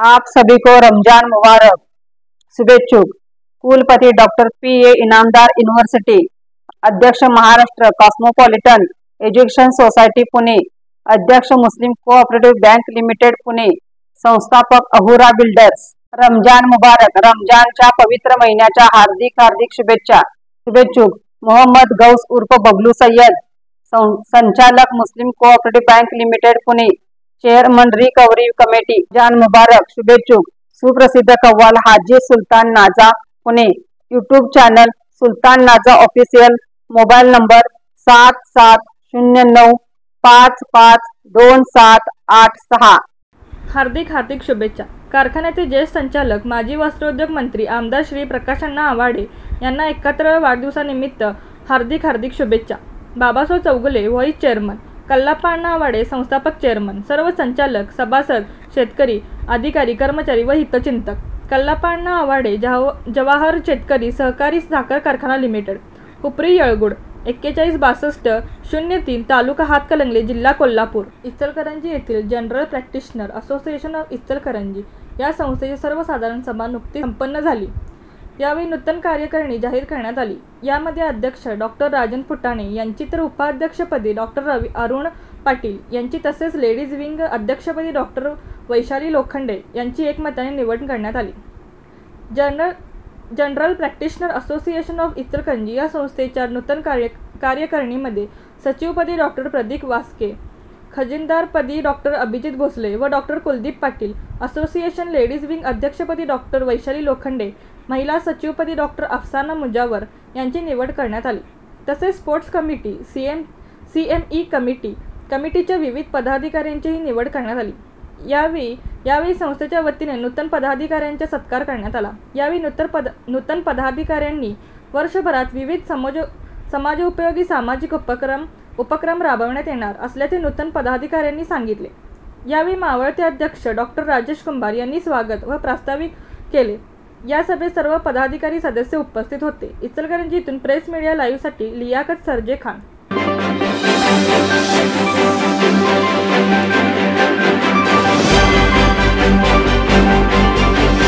आप सभी को रमजान मुबारक। शुभेच्छुक। कुलपति डॉक्टर P.A. इनामदार यूनिवर्सिटी, अध्यक्ष Maharashtra cosmopolitan education society Pune, अध्यक्ष मुस्लिम कोऑपरेटिव्ह बँक लिमिटेड पुणे, संस्थापक अहुरा बिल्डर्स। रमजान मुबारक। रमजानच्या पवित्र महिन्याच्या हार्दिक शुभेच्छा। शुभेच्छुक मोहम्मद गौस उर्फ बबलू सय्यद, संचालक Muslim cooperative bank limited Pune, chairman recovery committee. Ramzan मुबारक। शुभेच्छुक सुप्रसिद्ध कव्वाल हाजी सुलतान नाजा पुणे, यूट्यूब चॅनल सुलतान नाजा ऑफिशियल, मोबाईल नंबर 7709552786। हार्दिक शुभेच्छा। कारखान्याचे ज्येष्ठ संचालक माजी वस्त्रोद्योग मंत्री आमदार श्री प्रकाशअण्णा आवाडे यांना 71व्या वाढदिवसानिमित्त हार्दिक शुभेच्छा। बाबासाहेब चौगुले व्हाईस चेअरमन, कल्लाप्पा अण्णा आवाडे संस्थापक चेअरमन, सर्व संचालक, सभासद, शेतकरी, अधिकारी, कर्मचारी व हितचिंतक। कल्लाप्पा अण्णा आवाडे जवाहर शेतकरी सहकारी साखर कारखाना लिमिटेड, हुपरी येळगुड, 4162 03, तालुका हातकणंगले, जिल्हा कोल्हापूर। इचलकरंजी येथील general practitioner association of Ichalkaranji या संस्थेची सर्वसाधारण सभा नुकतीच संपन्न झाली। यावेळी नूतन कार्यकारिणी जाहीर करण्यात आली। यामध्ये अध्यक्ष डॉक्टर राजन फुटाणे यांची तर उपाध्यक्षपदी डॉक्टर अरुण पाटील यांची, तसेच लेडीज विंग अध्यक्षपदी डॉक्टर वैशाली लोखंडे यांची एकमताने निवड करण्यात आली। General practitioner association of Ichalkaranji या संस्थेच्या नूतन कार्यकारिणीमध्ये सचिवपदी डॉक्टर प्रदीप वास्के, खजिनदारपदी डॉक्टर अभिजित भोसले व doctor Kuldeep Patil, association ladies wing अध्यक्षपदी डॉक्टर वैशाली लोखंडे, महिला सचिवपदी डॉक्टर अफसाना मुजावर यांची निवड करण्यात आली। तसेच स्पोर्ट्स कमिटी, CME कमिटीच्या विविध पदाधिकाऱ्यांचीही निवड करण्यात आली। यावेळी संस्थेच्या वतीने नूतन पदाधिकाऱ्यांचा सत्कार करण्यात आला। यावेळी नूतन पदाधिकाऱ्यांनी वर्षभरात विविध समाजोपयोगी सामाजिक उपक्रम राबवण्यात येणार असल्याचे नूतन पदाधिकाऱ्यांनी सांगितले। यावेळी मावळते अध्यक्ष डॉक्टर राजेश कुंभार यांनी स्वागत व प्रास्ताविक केले। या सभेत सर्व पदाधिकारी सदस्य उपस्थित होते। इचलकरंजी इथून प्रेस मीडिया लाईव्हसाठी लियाकत सरजे खान।